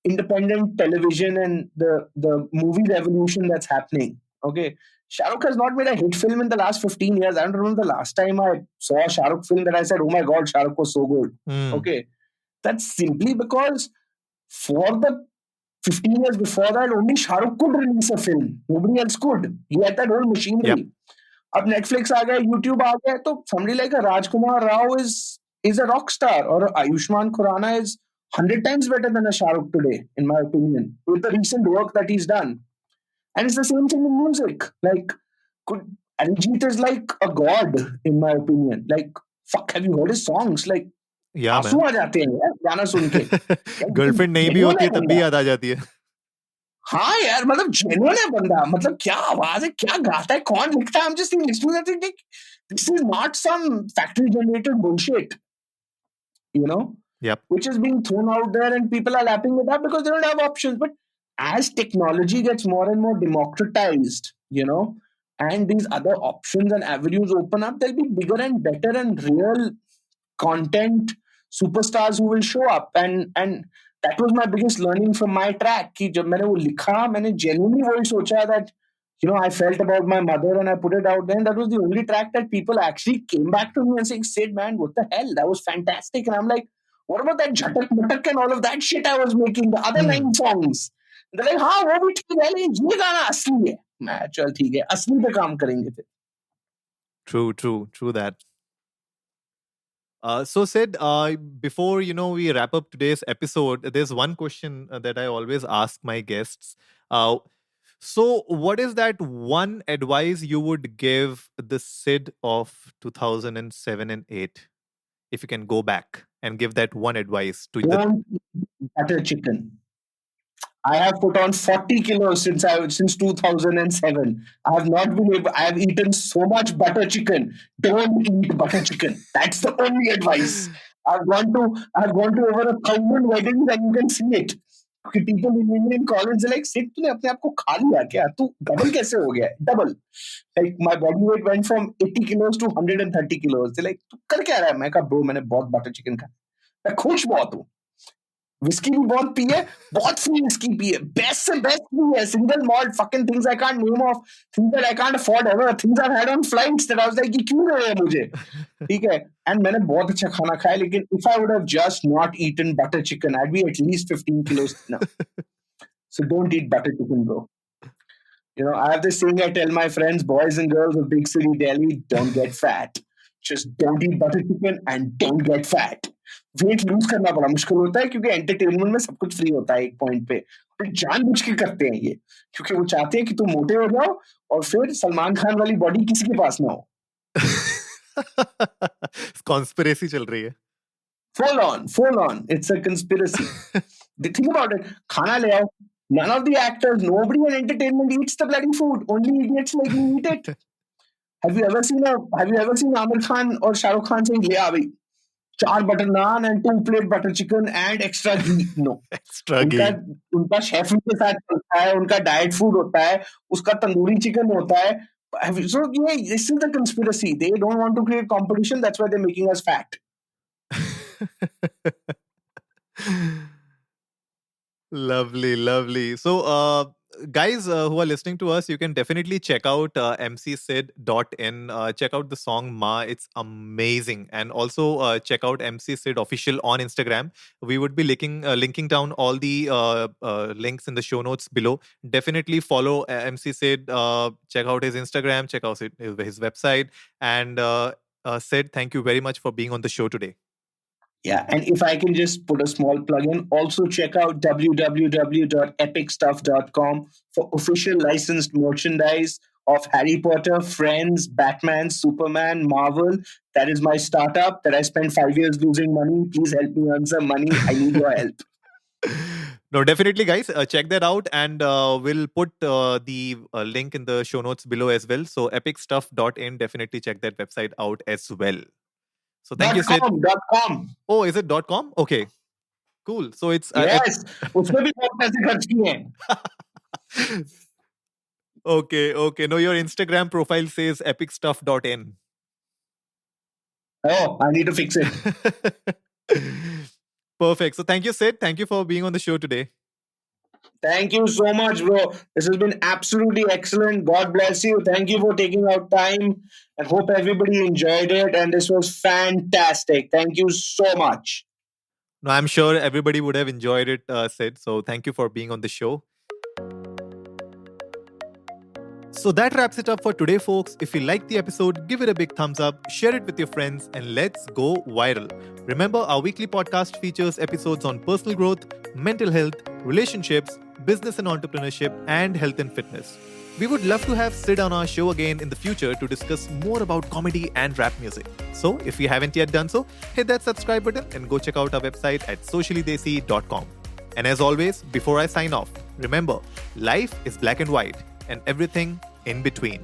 [SPEAKER 2] independent television and the movie revolution that's happening. Okay, Shah Rukh has not made a hit film in the last 15 years. I don't remember the last time I saw a Shah Rukh film that I said, oh my god, Shah Rukh was so good. Okay, that's simply because for the 15 years before that, only Shah Rukh could release a film. Nobody else could. He had that whole machinery. अब Netflix आ गया, YouTube आ गया, तो somebody like a Rajkumar Rao is a rock star, or Ayushmann Khurrana is 100 times better than a Shah Rukh today, in my opinion, with the recent work that he's done. And it's the same thing in music. Like, Arijit is like a god, in my opinion. Like, fuck, have you heard his songs? Like, आंसू आ जाते हैं यार गाना सुन के.
[SPEAKER 1] Girlfriend नहीं भी होती है तब भी याद आ जाती है.
[SPEAKER 2] हाँ यार, मतलब जेन्युइन है बंदा, मतलब क्या आवाज है, क्या गाता है, कौन लिखता है. I'm just listening to that, like, this is not some factory generated bullshit, which is being thrown out there, and people are lapping it up because they don't have options. But as technology gets more and more democratized, and these other options and avenues open up, there'll be bigger and better and real content superstars who will show up. And that was my biggest learning from my track. कि जब मैंने वो लिखा, मैंने genuinely वही सोचा that, I felt about my mother and I put it out there. And that was the only track that people actually came back to me and saying, Sid, man, what the hell? That was fantastic. And I'm like, what about that Jhatak Matak and all of that shit I was making, the other 9 songs? And they're like, हाँ वो भी ठीक है, लेकिन ये गाना असली है. मैं चल ठीक है, असली पे काम करेंगे फिर.
[SPEAKER 1] True that. So Sid, before we wrap up today's episode, there's one question that I always ask my guests. So what is that one advice you would give the Sid of 2007 and 8? If you can go back and give that one advice to
[SPEAKER 2] don't eat butter chicken. I have put on 40 kilos since 2007. I have eaten so much butter chicken. Don't eat butter chicken. That's the only advice. I've gone to over 1,000 weddings and you can see it. People in college are like, Sid, तूने अपने आप को खा लिया क्या? तू double कैसे हो गया? Double. Like my body weight went from 80 kilos to 130 kilos. They're like, तू कर क्या रहा है? मैं कहा, bro, मैंने बहुत butter chicken खाया. मैं खुश बहुत हूँ. विस्की भी बहुत पी है, बहुत फ्री विस्की पी है, बेस्ट से बेस्ट पी है, single malt, fucking things I can't name off, things that I can't afford ever, things I've had on flights that I was like, ये क्यों रहे हैं मुझे, ठीक है. And मैंने बहुत अच्छा खाना खाया, लेकिन if I would have just not eaten butter chicken, I'd be at least 15 kilos now. So don't eat butter chicken, bro. I have this thing I tell my friends, boys and girls of big city Delhi, don't get fat. Just don't eat butter chicken and don't get fat. Weight lose करना बड़ा मुश्किल होता है क्योंकि entertainment में सब कुछ free होता है एक पॉइंट पे, तो जानबूझ के करते हैं ये क्योंकि वो चाहते हैं कि तुम मोटे हो जाओ और फिर सलमान खान वाली बॉडी किसी के पास ना हो।
[SPEAKER 1] कॉन्स्पिरेसी चल रही है।
[SPEAKER 2] Full on. It's a conspiracy. Think about it. Khana le aao. None of the actors, nobody in entertainment eats the bloody food. Only idiots like me eat it. Have you ever seen Amir Khan or Shah Rukh Khan saying, "Le aa bhai, 4 butter naan and 2 plate butter chicken and extra ghee"? No.
[SPEAKER 1] Extra ghee.
[SPEAKER 2] उनका chef के साथ चलता है, उनका diet food होता है, उसका tandoori chicken होता है. So yeah, this is the conspiracy. They don't want to create competition. That's why they're making us fat.
[SPEAKER 1] Lovely. So, guys who are listening to us, you can definitely check out mcsid.in. Check out the song Ma. It's amazing. And also check out MC Sid official on Instagram. We would be linking down all the links in the show notes below. Definitely follow MC Sid. Check out his Instagram. Check out his website. And Sid, thank you very much for being on the show today.
[SPEAKER 2] Yeah, and if I can just put a small plug in, also check out www.epicstuff.com for official licensed merchandise of Harry Potter, Friends, Batman, Superman, Marvel. That is my startup that I spent 5 years losing money. Please help me earn some money. I need your help.
[SPEAKER 1] No, definitely, guys. Check that out, and we'll put the link in the show notes below as well. So, epicstuff.in, definitely check that website out as well. So thank you, Sid.
[SPEAKER 2] .com.
[SPEAKER 1] Oh, is it .com? Okay, cool. So it's
[SPEAKER 2] yes. उसमें भी बहुत पैसे खर्च किए हैं.
[SPEAKER 1] Okay. No, your Instagram profile says epicstuff.in.
[SPEAKER 2] Oh, I need to fix it.
[SPEAKER 1] Perfect. So thank you, Sid. Thank you for being on the show today.
[SPEAKER 2] Thank you so much, bro. This has been absolutely excellent. God bless you. Thank you for taking out time. I hope everybody enjoyed it. And this was fantastic. Thank you so much.
[SPEAKER 1] No, I'm sure everybody would have enjoyed it, Sid. So thank you for being on the show. So that wraps it up for today, folks. If you liked the episode, give it a big thumbs up, share it with your friends, and let's go viral. Remember, our weekly podcast features episodes on personal growth, mental health, relationships, business and entrepreneurship, and health and fitness. We would love to have Sid on our show again in the future to discuss more about comedy and rap music. So if you haven't yet done so, hit that subscribe button and go check out our website at sociallydesi.com. And as always, before I sign off, remember, life is black and white and everything in between.